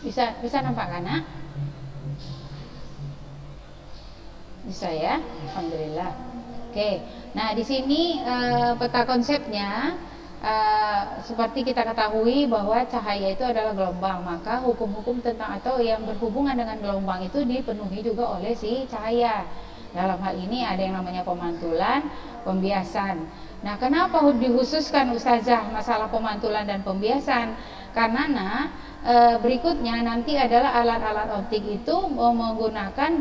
Bisa nampak kan, Nak? Bisa ya, alhamdulillah. Oke, nah di sini peta konsepnya seperti kita ketahui bahwa cahaya itu adalah gelombang, maka hukum-hukum tentang atau yang berhubungan dengan gelombang itu dipenuhi juga oleh si cahaya. Dalam hal ini ada yang namanya pemantulan, pembiasan. Nah, kenapa dikhususkan Ustazah masalah pemantulan dan pembiasan? Karena berikutnya nanti adalah alat-alat optik itu menggunakan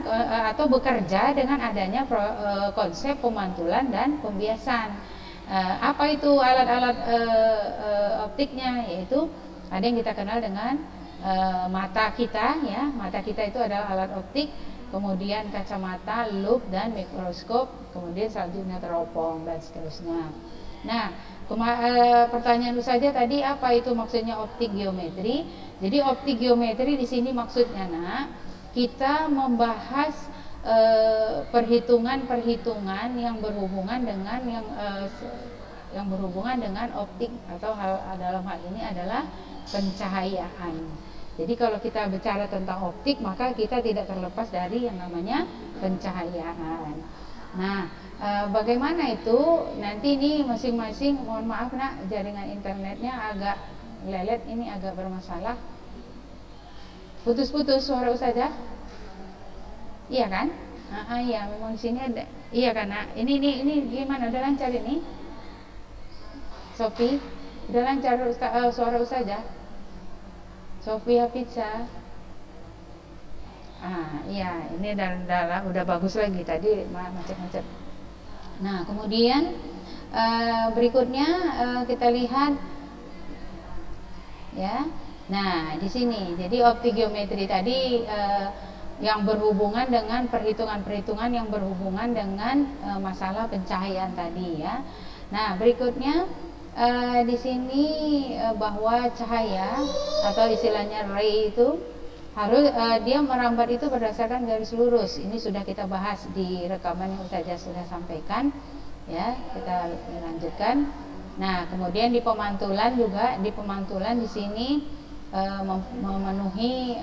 atau bekerja dengan adanya konsep pemantulan dan pembiasan. Apa itu alat-alat optiknya? Yaitu ada yang kita kenal dengan mata kita, ya. Mata kita itu adalah alat optik, kemudian kacamata, loop dan mikroskop, kemudian selanjutnya teropong dan seterusnya. Nah, pertanyaan saja tadi, apa itu maksudnya optik geometri? Jadi optik geometri di sini maksudnya, Nak, kita membahas perhitungan-perhitungan yang berhubungan dengan yang berhubungan dengan optik, atau dalam hal ini adalah pencahayaan. Jadi kalau kita bicara tentang optik, maka kita tidak terlepas dari yang namanya pencahayaan. Nah, bagaimana itu? Nanti ini masing-masing, mohon maaf Nak, jaringan internetnya agak lelet, ini agak bermasalah. Putus-putus suara saja. Iya kan? Iya, memang sini ada. Iya kan, Nak? Ini gimana? Udah lancar ini? Sofi, udah lancar suara saja. Sofi Hafizah. Iya, ini udah bagus lagi, tadi macet-macet. Nah, kemudian berikutnya kita lihat ya. Nah, di sini jadi optik geometri tadi yang berhubungan dengan perhitungan-perhitungan yang berhubungan dengan masalah pencahayaan tadi ya. Nah, berikutnya di sini bahwa cahaya atau istilahnya ray itu harus dia merambat itu berdasarkan garis lurus. Ini sudah kita bahas di rekaman yang Ustazah sudah sampaikan ya. Kita lanjutkan. Nah, kemudian di pemantulan juga, di pemantulan di sini memenuhi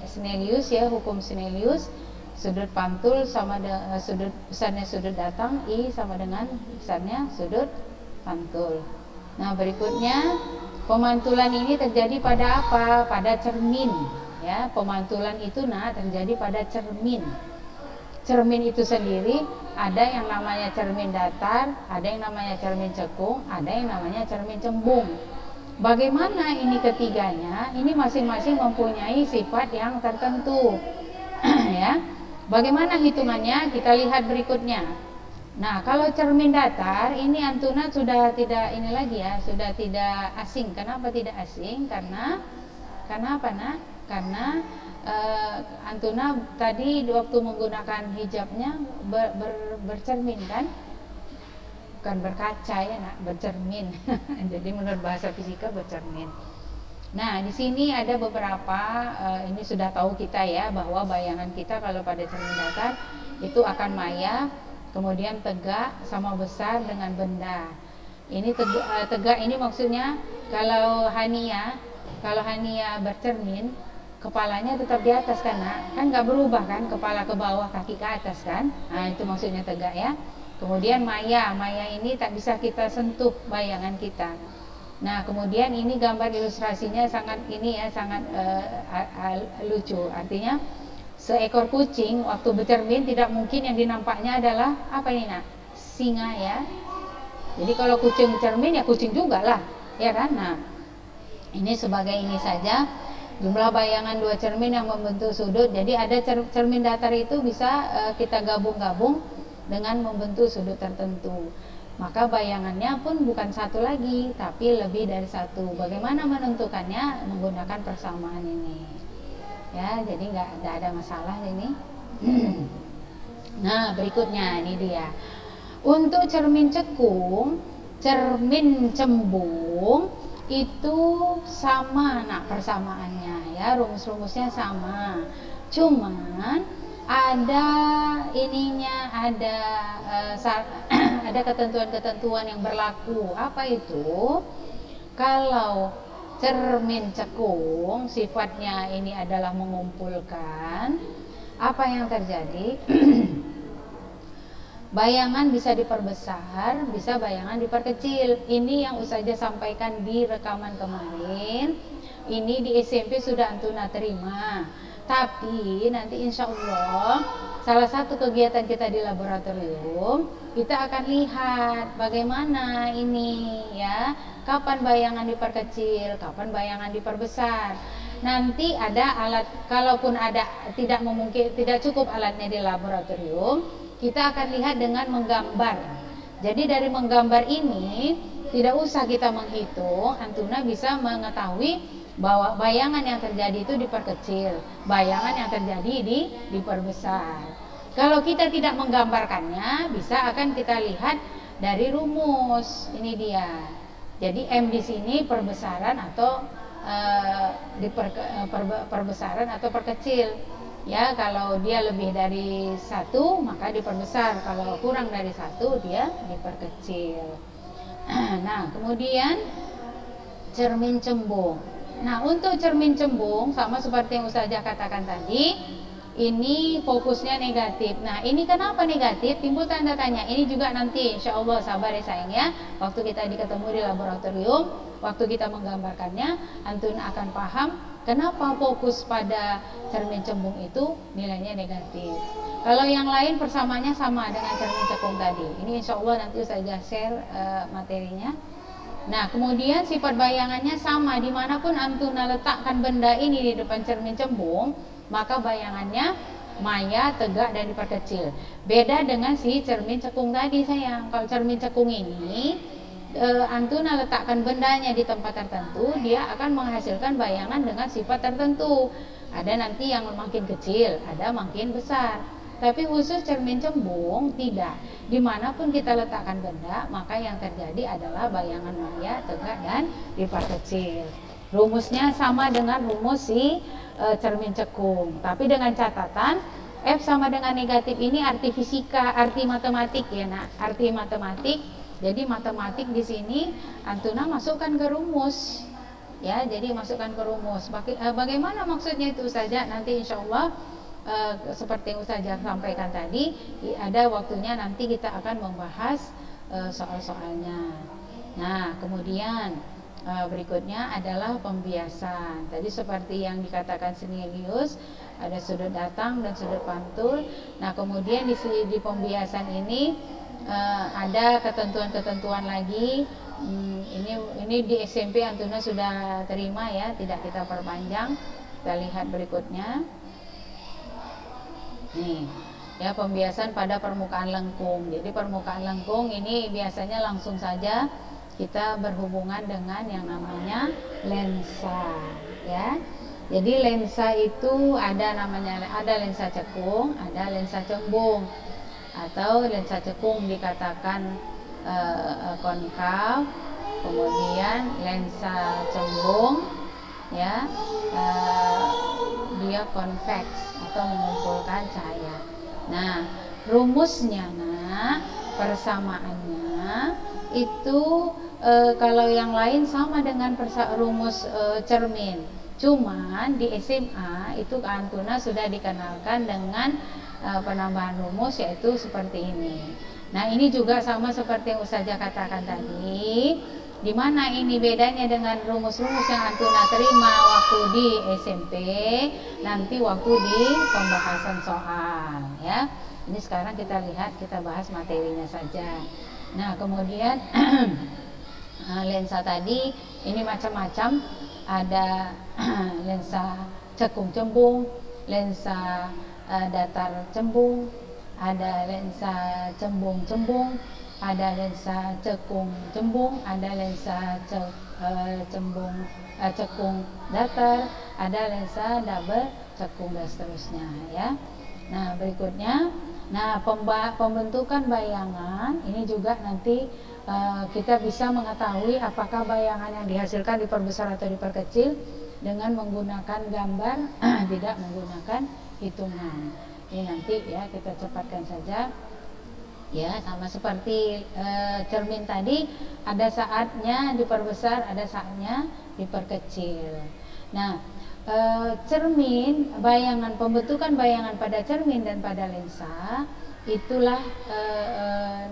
Snellius ya, hukum Snellius. Sudut pantul sama dengan sudut besarnya sudut datang I sama dengan besarnya sudut pantul. Nah, berikutnya pemantulan ini terjadi pada apa? Pada cermin ya. Pemantulan itu terjadi pada cermin. Cermin itu sendiri ada yang namanya cermin datar, ada yang namanya cermin cekung, ada yang namanya cermin cembung. Bagaimana ini ketiganya? Ini masing-masing mempunyai sifat yang tertentu. Ya. Bagaimana hitungannya? Kita lihat berikutnya. Nah, kalau cermin datar ini Antuna sudah tidak ini lagi ya, sudah tidak asing. Kenapa tidak asing? Karena apa, Nak? Karena Antuna tadi waktu menggunakan hijabnya bercermin kan? Bukan berkaca ya, Nak, bercermin. Jadi menurut bahasa fisika bercermin. Nah, di sini ada beberapa ini sudah tahu kita ya, bahwa bayangan kita kalau pada cermin datar itu akan maya, kemudian tegak sama besar dengan benda. Ini tegak ini maksudnya kalau Hania bercermin, kepalanya tetap di atas kan, Nak? Kan nggak berubah kan, kepala ke bawah, kaki ke atas kan? Nah, itu maksudnya tegak ya. Kemudian maya ini tak bisa kita sentuh bayangan kita. Nah, kemudian ini gambar ilustrasinya sangat lucu. Artinya seekor kucing waktu bercermin tidak mungkin yang dinampaknya adalah apa ini, Nak? Singa ya. Jadi kalau kucing bercermin ya kucing juga lah, ya kan? Nah, ini sebagai ini saja jumlah bayangan dua cermin yang membentuk sudut. Jadi ada cermin datar itu bisa kita gabung-gabung dengan membentuk sudut tertentu. Maka bayangannya pun bukan satu lagi, tapi lebih dari satu. Bagaimana menentukannya? Menggunakan persamaan ini. Ya, jadi nggak ada masalah ini. Nah, berikutnya ini dia. Untuk cermin cekung, cermin cembung itu sama, Nak, persamaannya ya, rumus-rumusnya sama. Cuman ada ininya, ada ketentuan-ketentuan yang berlaku. Apa itu? Kalau cermin cekung sifatnya ini adalah mengumpulkan, apa yang terjadi? Bayangan bisa diperbesar, bisa bayangan diperkecil. Ini yang Ustazah sampaikan di rekaman kemarin. Ini di SMP sudah Antuna terima. Tapi nanti insya Allah salah satu kegiatan kita di laboratorium, kita akan lihat bagaimana ini ya, kapan bayangan diperkecil, kapan bayangan diperbesar. Nanti ada alat, kalaupun ada tidak cukup alatnya di laboratorium, kita akan lihat dengan menggambar. Jadi dari menggambar ini tidak usah kita menghitung, Antuna bisa mengetahui bahwa bayangan yang terjadi itu diperkecil, bayangan yang terjadi diperbesar. Kalau kita tidak menggambarkannya, bisa akan kita lihat dari rumus. Ini dia. Jadi M di sini perbesaran atau perbesaran atau perkecil. Ya, kalau dia lebih dari 1 maka diperbesar, kalau kurang dari 1 dia diperkecil. Nah, kemudian cermin cembung. Nah, untuk cermin cembung sama seperti yang Ustazah katakan tadi, ini fokusnya negatif. Nah, ini kenapa negatif? Timbul tanda tanya. Ini juga nanti insya Allah, sabar ya sayang ya, waktu kita ketemu di laboratorium, waktu kita menggambarkannya, Antun akan paham kenapa fokus pada cermin cembung itu nilainya negatif. Kalau yang lain persamaannya sama dengan cermin cekung tadi. Ini insya Allah nanti Ustazah share materinya. Nah, kemudian sifat bayangannya sama, dimanapun Antuna letakkan benda ini di depan cermin cembung, maka bayangannya maya, tegak, dan diperkecil. Beda dengan si cermin cekung tadi sayang. Kalau cermin cekung ini Antuna letakkan bendanya di tempat tertentu, dia akan menghasilkan bayangan dengan sifat tertentu. Ada nanti yang makin kecil, ada makin besar. Tapi khusus cermin cembung tidak. Dimanapun kita letakkan benda, maka yang terjadi adalah bayangan maya, tegak, dan diperkecil. Rumusnya sama dengan rumus si cermin cekung, tapi dengan catatan F sama dengan negatif ini arti fisika, arti matematik ya nak, arti matematik. Jadi matematik di sini Antuna masukkan ke rumus. Ya, jadi masukkan ke rumus. Bagaimana maksudnya itu saja nanti insya Allah seperti yang Ustazah sampaikan tadi, ada waktunya nanti kita akan membahas soal-soalnya. Nah, kemudian berikutnya adalah pembiasan. Tadi seperti yang dikatakan Senilius, ada sudut datang dan sudut pantul. Nah, kemudian di pembiasan ini ada ketentuan-ketentuan lagi. Ini di SMP Antuna sudah terima ya, tidak kita perpanjang. Kita lihat berikutnya. Nih, ya, pembiasan pada permukaan lengkung. Jadi permukaan lengkung ini biasanya langsung saja kita berhubungan dengan yang namanya lensa, ya. Jadi lensa itu ada lensa cekung, ada lensa cembung, atau lensa cekung dikatakan konkav, kemudian lensa cembung ya dia konveks atau mengumpulkan cahaya. Nah, rumusnya persamaannya itu kalau yang lain sama dengan rumus cermin. Cuman di SMA itu Antuna sudah dikenalkan dengan penambahan rumus yaitu seperti ini. Nah, ini juga sama seperti yang Ustazah katakan tadi. Di mana ini bedanya dengan rumus-rumus yang Antuna terima waktu di SMP, nanti waktu di pembahasan soal ya. Ini sekarang kita lihat, kita bahas materinya saja. Nah, kemudian lensa tadi ini macam-macam, ada lensa cekung cembung, lensa datar cembung, ada lensa cembung-cembung, ada lensa cekung cembung, ada lensa cekung datar, ada lensa double cekung dan seterusnya ya. Nah, berikutnya pembentukan bayangan ini juga nanti kita bisa mengetahui apakah bayangan yang dihasilkan diperbesar atau diperkecil dengan menggunakan gambar tidak menggunakan hitungan. Ini nanti ya kita cepatkan saja. Ya, sama seperti cermin tadi, ada saatnya diperbesar, ada saatnya diperkecil. Nah, cermin, pembentukan bayangan pada cermin dan pada lensa, itulah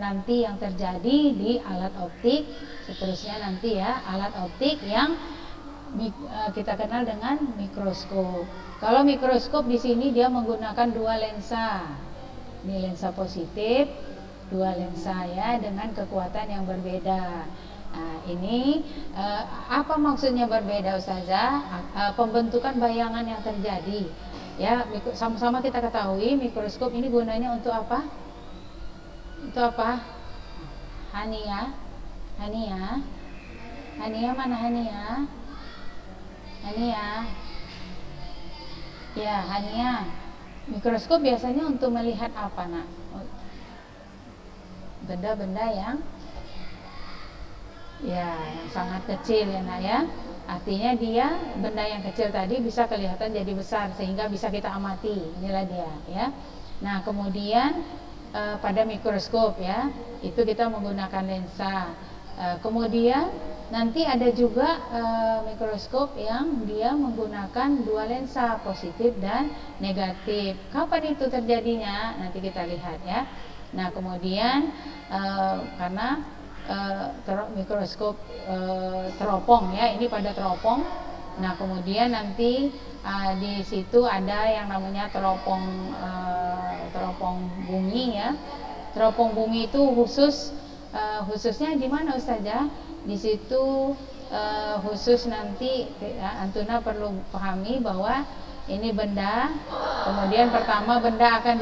nanti yang terjadi di alat optik. Seterusnya nanti ya, alat optik yang kita kenal dengan mikroskop. Kalau mikroskop di sini dia menggunakan dua lensa. Ini lensa positif, dua lensa ya, dengan kekuatan yang berbeda. Nah, ini apa maksudnya berbeda, Ustazah? Pembentukan bayangan yang terjadi. Ya, sama-sama kita ketahui mikroskop ini gunanya untuk apa? Untuk apa? Hania mana Hania? Ya, Hania. Mikroskop biasanya untuk melihat apa, Nak? Benda-benda yang sangat kecil ya, Nak ya. Artinya dia benda yang kecil tadi bisa kelihatan jadi besar sehingga bisa kita amati. Inilah dia ya. Nah, kemudian pada mikroskop ya, itu kita menggunakan lensa. Kemudian nanti ada juga mikroskop yang dia menggunakan dua lensa, positif dan negatif. Kapan itu terjadinya? Nanti kita lihat ya. Nah, kemudian karena mikroskop teropong ya, ini pada teropong. Nah, kemudian nanti di situ ada yang namanya teropong bumi ya. Teropong bumi itu khususnya di mana, Ustazah? Di situ khusus nanti Antuna perlu pahami bahwa ini benda, kemudian pertama benda akan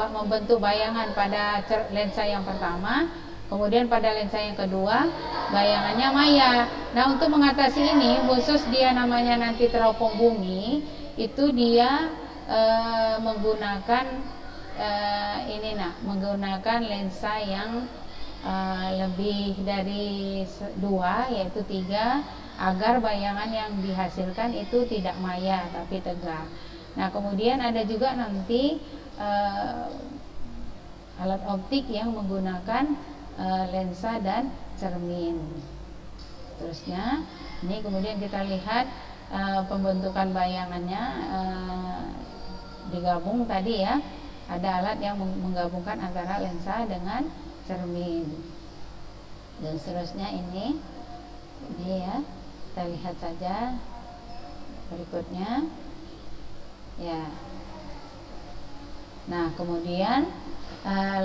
membentuk bayangan pada lensa yang pertama, kemudian pada lensa yang kedua bayangannya maya. Nah, untuk mengatasi ini khusus dia namanya nanti teropong bumi, itu dia menggunakan menggunakan lensa yang lebih dari dua, yaitu 3, agar bayangan yang dihasilkan itu tidak maya tapi tegak. Nah, kemudian ada juga nanti alat optik yang menggunakan lensa dan cermin. Terusnya ini kemudian kita lihat pembentukan bayangannya digabung tadi ya. Ada alat yang menggabungkan antara lensa dengan cermin. Dan seterusnya ini ya, kita lihat saja berikutnya ya. Nah, kemudian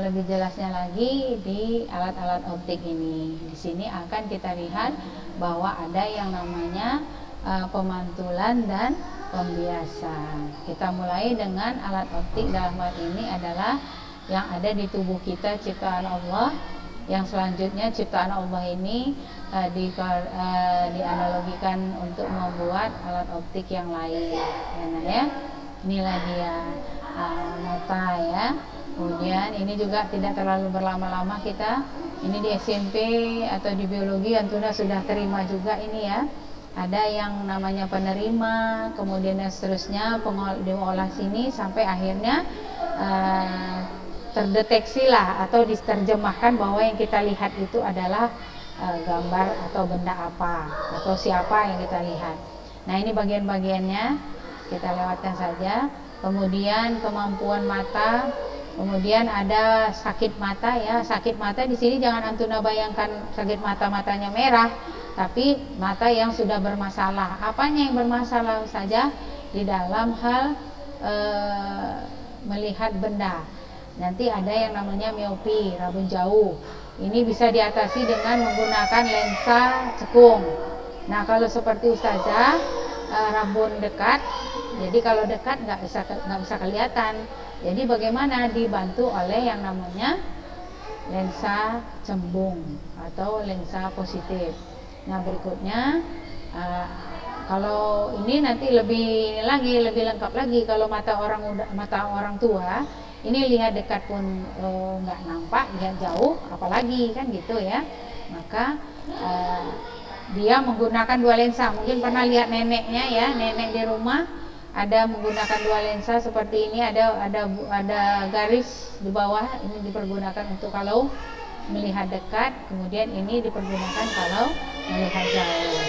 lebih jelasnya lagi di alat-alat optik ini. Di sini akan kita lihat bahwa ada yang namanya pemantulan dan pembiasan. Kita mulai dengan alat optik. Dalam hal ini adalah yang ada di tubuh kita, ciptaan Allah. Yang selanjutnya ciptaan Allah ini dianalogikan untuk membuat alat optik yang lain ya. Inilah dia mata ya. Kemudian ini juga tidak terlalu berlama-lama kita. Ini di SMP atau di biologi Antuna sudah terima juga ini ya. Ada yang namanya penerima, kemudian dan seterusnya diolah sini sampai akhirnya terdeteksilah atau diterjemahkan bahwa yang kita lihat itu adalah gambar atau benda apa atau siapa yang kita lihat. Nah, ini bagian-bagiannya kita lewatkan saja. Kemudian kemampuan mata, kemudian ada sakit mata ya. Sakit mata di sini jangan Antuna bayangkan sakit matanya merah, tapi mata yang sudah bermasalah. Apanya yang bermasalah saja? Di dalam hal melihat benda. Nanti ada yang namanya miopi, rabun jauh. Ini bisa diatasi dengan menggunakan lensa cekung. Nah, kalau seperti Ustazah rabun dekat, jadi kalau dekat nggak bisa kelihatan. Jadi bagaimana? Dibantu oleh yang namanya lensa cembung atau lensa positif. Nah, berikutnya kalau ini nanti lebih lengkap lagi. Kalau mata orang tua ini lihat dekat pun nggak nampak, lihat jauh apalagi kan gitu ya. Maka dia menggunakan dua lensa. Mungkin pernah lihat neneknya ya, nenek di rumah ada menggunakan dua lensa seperti ini, ada garis di bawah, ini dipergunakan untuk kalau melihat dekat, kemudian ini dipergunakan kalau melihat jauh,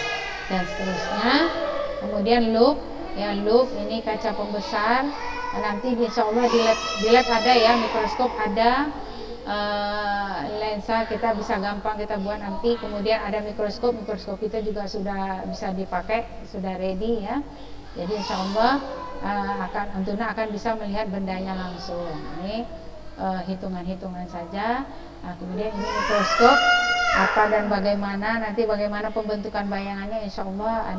dan seterusnya. Kemudian loop, ya loop ini kaca pembesar. Nanti insya Allah dilihat ada ya, mikroskop ada, lensa kita bisa gampang kita buat nanti. Kemudian ada mikroskop kita juga sudah bisa dipakai, sudah ready ya. Jadi insya Allah Antuna akan bisa melihat bendanya langsung. Ini hitungan-hitungan saja. Nah, kemudian ini mikroskop apa dan bagaimana, nanti bagaimana pembentukan bayangannya insya Allah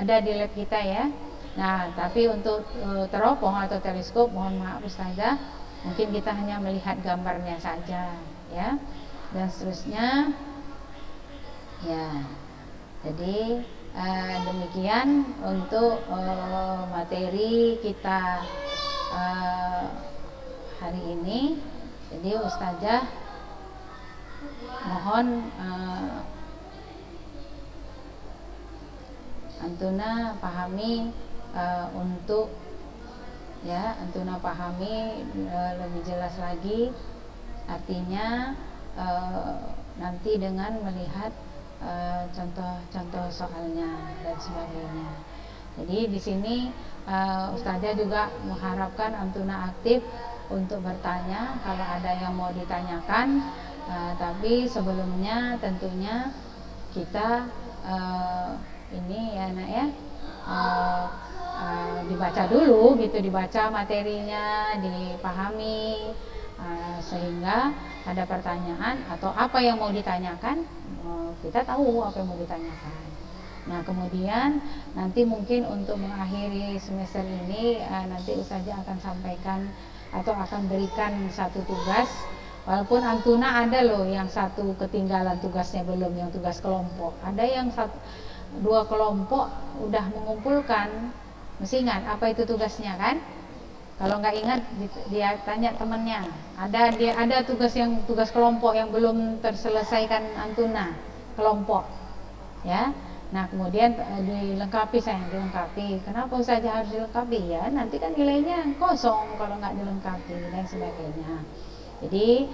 ada di lab kita ya. Nah, tapi untuk teropong atau teleskop, mohon maaf Ustazah, mungkin kita hanya melihat gambarnya saja ya, dan seterusnya ya. Jadi demikian untuk materi kita hari ini. Jadi Ustazah mohon Antuna pahami untuk ya, Antuna pahami lebih jelas lagi artinya nanti dengan melihat contoh-contoh soalnya dan sebagainya. Jadi di sini Ustazah juga mengharapkan Antuna aktif untuk bertanya kalau ada yang mau ditanyakan. Tapi sebelumnya tentunya kita ini ya nak ya, dibaca dulu gitu, dibaca materinya, dipahami, sehingga ada pertanyaan atau apa yang mau ditanyakan, kita tahu apa yang mau ditanyakan. Nah kemudian nanti mungkin untuk mengakhiri semester ini nanti Ustazah akan sampaikan atau akan berikan satu tugas. Walaupun Antuna ada loh yang satu ketinggalan tugasnya belum, yang tugas kelompok. Ada yang dua kelompok udah mengumpulkan, mesti ingat apa itu tugasnya kan? Kalau nggak ingat dia tanya temannya. Ada tugas kelompok yang belum terselesaikan Antuna kelompok, ya. Nah kemudian dilengkapi, Kenapa saja harus dilengkapi ya? Nanti kan nilainya kosong kalau nggak dilengkapi dan sebagainya. Jadi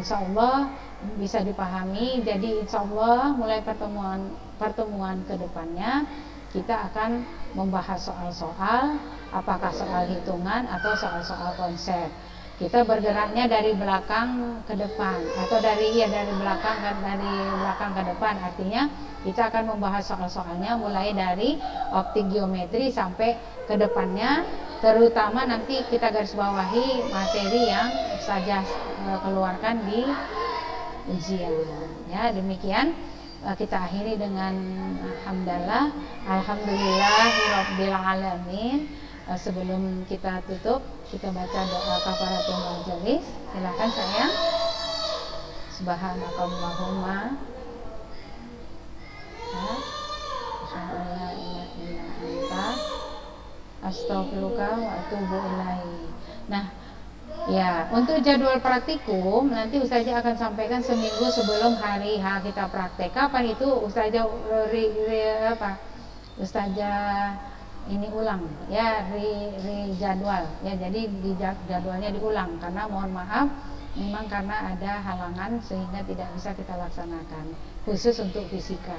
insya Allah bisa dipahami. Jadi insya Allah mulai pertemuan kedepannya kita akan membahas soal-soal, apakah soal hitungan atau soal-soal konsep. Kita bergeraknya dari belakang ke depan atau dari belakang ke depan. Artinya kita akan membahas soal-soalnya mulai dari optik geometri sampai ke depannya, terutama nanti kita garis bawahi materi yang saja keluarkan di ujian ya. Demikian kita akhiri dengan alhamdulillahirabbil alamin. Sebelum kita tutup, kita baca doa kafaratul majelis. Silakan sayang. Subhanakallahumma astaghfiruka wa atubu ilaik. Nah, ya, untuk jadwal praktikum nanti Ustazah akan sampaikan seminggu sebelum hari H kita praktek. Kapan itu Ustazah Ustazah ini ulang ya, jadwal ya. Jadi di jadwalnya diulang karena mohon maaf memang karena ada halangan sehingga tidak bisa kita laksanakan khusus untuk fisika.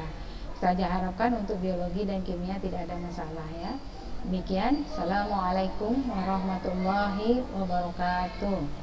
Ustazah harapkan untuk biologi dan kimia tidak ada masalah ya. Demikian, assalamualaikum warahmatullahi wabarakatuh.